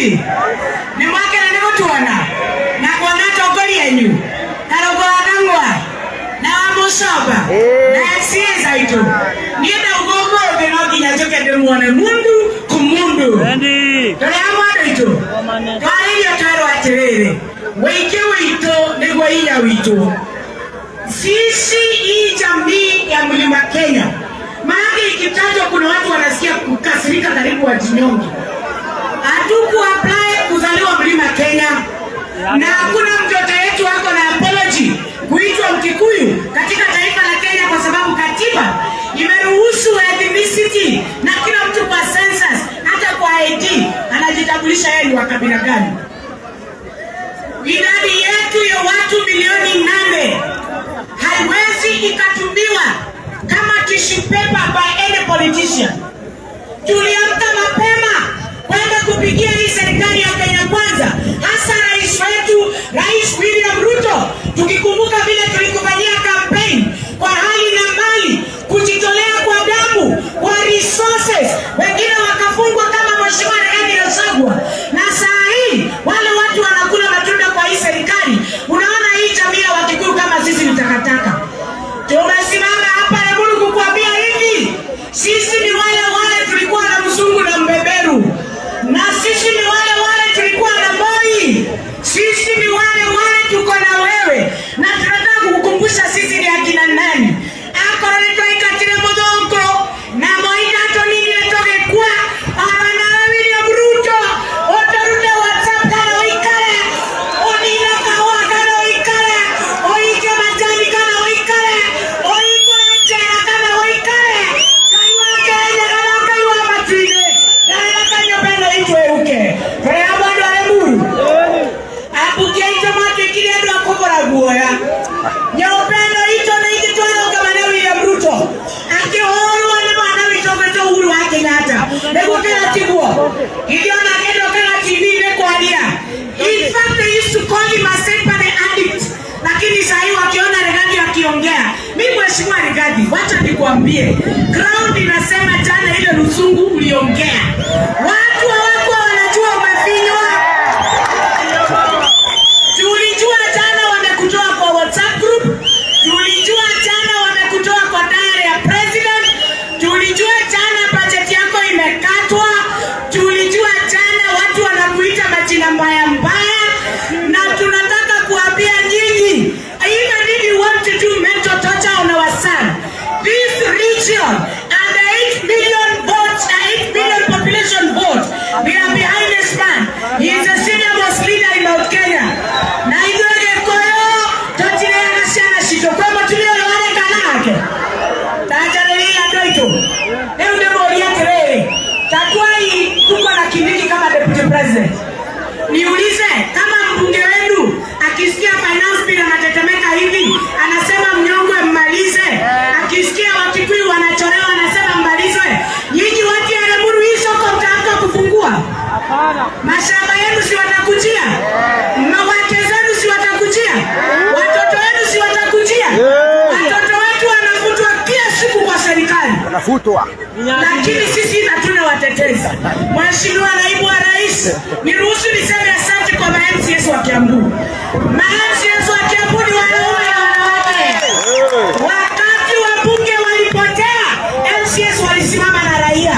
Indi ni mwake na niko tuwana na kuwana tokoli yenyu karogo anangwa na wamusaba na sieza ito nienda ugogo vinogi nyajoke demuone mundu kumundu tole amwado ito kwa hiyo taro aterere weike wito negwa iya wito sisi hii jamii ya Mlima Kenya maana ikitajwa kuna watu wanasikia kukasirika karibu wajinyonge. Hatuku apply kuzaliwa Mlima Kenya na hakuna mtoto wetu wako na apology kuitwa Mkikuyu katika taifa la Kenya kwa sababu katiba imeruhusu ethnicity na kila mtu kwa census hata kwa ID anajitambulisha yeye ni wa kabila gani. Idadi yetu ya watu milioni 8 haiwezi ikatumiwa kama tissue paper by any politician. Tuliamka mapema kwenda kupigia hii serikali ya Kenya Kwanza, hasa rais wetu, Rais William Ruto, tukikumbuka vile tulikufanyia campaign kwa hali na mali, kujitolea kwa damu, kwa resources, wengine wakafungwa kama Mheshimiwa Rigathi Gachagua. Na saa hii wale watu wanakula matunda kwa hii serikali. Unaona hii jamii ya Wakikuyu kama sisi ni takataka. Tumesimama hapa na Mungu kukuambia hivi, sisi ni wale tulikuwa na mzungu na mbeberu, na sisi ni wale tulikuwa na Moi, sisi ni wale tuko na wewe, na tunataka kukukumbusha sisi ni akina nani. Akora nito ikatire modongo na Moi nato nini etoke kwa ana William Ruto otarude WhatsApp kana oikare onina kawa kana oikare oike majani kana oikare oiko echera kana oikare kaiwa Kenya kana kaiwa matine kana kanyo pendo itweuke kwa bado alemburu abukia itomate kile ndo akobora guoya nyopendo ito na ikitwana kama na William Ruto akihoro wale bana witoketo uhuru wake ngata nego kila tiguo iliona kendo kila TV nekwalia. In fact they used to call him a separate addict, lakini sahi wakiona Rigathi akiongea, mimi Mheshimiwa Rigathi wacha nikwambie crowd inasema jana ile Lusungu uliongea watu wako wanajua umefinywa. Tulijua jana wamekutoa kwa WhatsApp group, tulijua jana wamekutoa kwa diary ya president, tulijua jana budget yako imekatwa, tulijua jana watu wanakuita majina mbaya mbaya, na tunataka kuambia nyinyi, even if you want to do mental torture on our son, this region and the 8 million votes, 8 million population vote, we are behind this man. He is a senior most leader in Mount Kenya. Na idwege koyo totile anasiana shito kwa matulio wale kanake tajareli ya doito leo ndemo orientere takwai tuko na Kindiki kama deputy president. Niulize kama mbunge wenu akisikia finance bill anatetemeka hivi anasema mnyongwe mmalize, akisikia Wakikuyu wanachorewa anasema mmalizwe, nyinyi watu ya Lemuru hii soko mtaanza kufungua? Mashamba yenu si watakujia? Mawake zenu si watakujia? Watoto wenu si watakujia? Watoto wetu wanafutwa kila siku kwa serikali. Wanafutwa. Lakini sisi hatuna watetezi. Mheshimiwa Naibu wa Rais, niruhusu niseme asante kwa MCS wa Kiambu. MCS wa Kiambu ni wanaume na wanawake. Wakati wabunge walipotea, MCS walisimama na raia.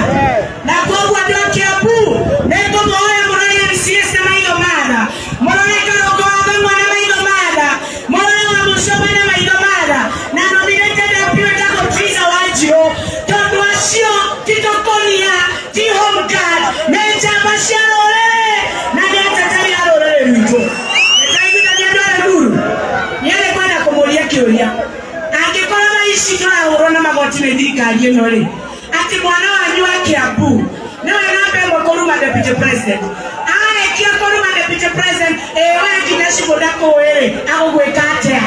Na kwa watu wa Kiambu, nendo moya mwana MCS na maigo mada. Mwana karogo wangu na maigo mada. Mwana wa Musoma na maigo mada. Na nominated apiwe tako Triza Wajio. Tondo Ashio, Tito Konia, Ti Home Guard, Meja Basharo Ole. Na niata tali halo ole mwito. Netahibu na niandwara guru. Niele kwa na komolia kiolia. Angekona maishi kona urona magoti medika alienole. Ati mwana wanyua Kiambu. Newe nabe mwakoruma deputy president. Kia koruma deputy president. Waya kineshi modako uere. Ako kwe katea.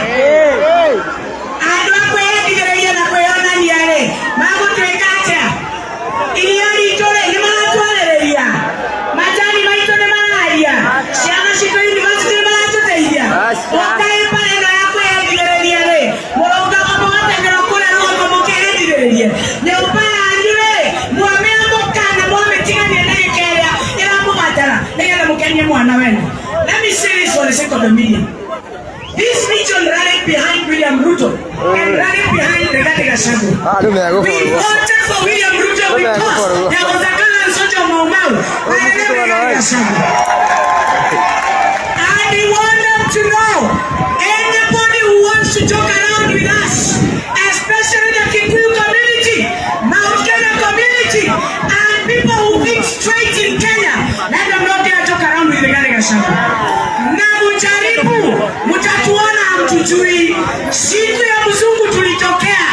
Adwa kwe kigeregia na kwe ona niyare. Mago kwe katea. Iliyari itore. Nimana tuwalerelia. Majani maito nemanaria. Shiana Shiko University nemanatoteia. Wakae pale na yako ya kigeregia le. Mwonga kwa mwate kero kule ruwa kwa moke ya kigeregia. Neupaya anjure. Mwamea mokana mwame tinga nienege kelea. Ila mwamatara. Nega na of the media. This region rallied behind William Ruto and rallied behind Rigathi Gachagua. We voted for William Ruto because there was a girl and soldier Mau Mau and Rigathi Gachagua. And we want them to know, anybody who wants to joke around with us, especially the Kikuyu community, Mount Kenya community, and people who think straight in Kenya, let them not dare joke around with Rigathi Gachagua. Na mujaribu, mutatuona hamtujui. Siku ya mzungu tulitokea,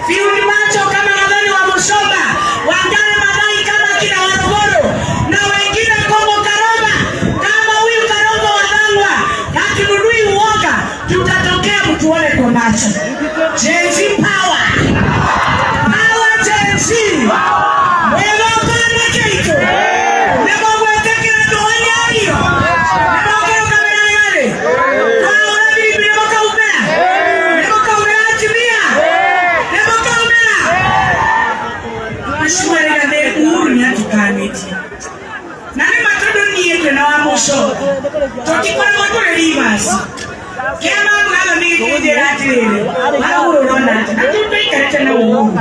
Fiundi Macho kama Nadhani wa Musomba, Wangare Madai kama kina Warogoro, na wengine Kongo Karoma, kama huyu Karoma Wadangwa, hatununui uoga, tutatokea mtuone kwa macho. Gen Z power! Power Gen Z! Wewe bwana keito! Nebo weteke na dohanya hiyo! Nebo kero kamera yale! Kwa wana bibi nebo kaumea! Nebo kaumea atimia! Nebo kaumea! Mashumari gade uhuru ni hatukaniti. Nani matodo ni yetu na wamusho? Tokikwana watole rivers. Kema mgalo mingi kujera atilele. Wala urorona ati. Natuto ikarete na uhuru.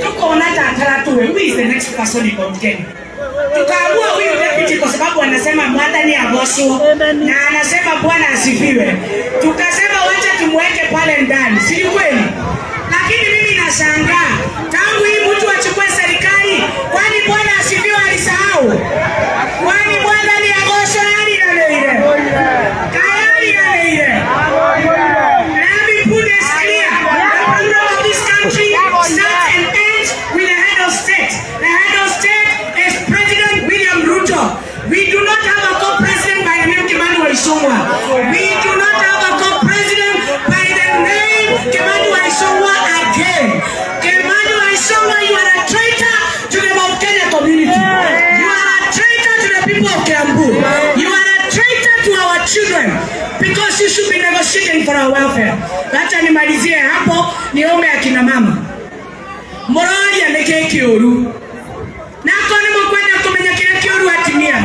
Tuko unata ataratuwe. Who is the next person in Mount Kenya? Tukaamua huyu deputy kwa sababu anasema mwata ni agosu. Na anasema Bwana asifiwe. Tukasema wacha tumweke pale ndani. Si kweli? Lakini mimi nashangaa. Tangu hii mtu achukue serikali, kwani Bwana asifiwe alisahau? Kwani Bwana ni agosu hadi na leile? Kayari na leile? Let me put this clear. The program of this country starts and ends with the head of state. The head of state is President William Ruto. We do not have a co-president by the name Kimani Waisongwa. We do not have a co-president by the name Kimani Waisongwa again. Kimani Waisongwa, you are a traitor to the Mount Kenya community. You are a traitor to the people of Kiambu. You are a traitor to our children because you should be negotiating for our welfare. Acha nimalizie hapo, niombe akina mama. Morali ameke kioru. Nako ni mkwenda kumenya kile kioru atimia.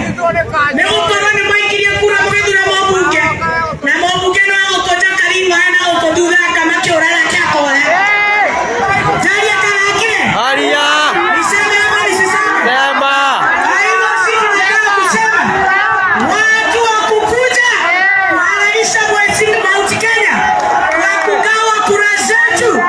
Me ukoroni mwaingiria kura mugethura mobunge. Na mobunge no agokoja karingo ana okodura kama kiorala kyakora. Jari akarakire. Aria. Niseme ama nisiseme? Sema. Hayo sisi tunataka kusema. Watu wa kukuja wanaisha mwezi Mount Kenya. Wa kugawa kura zetu.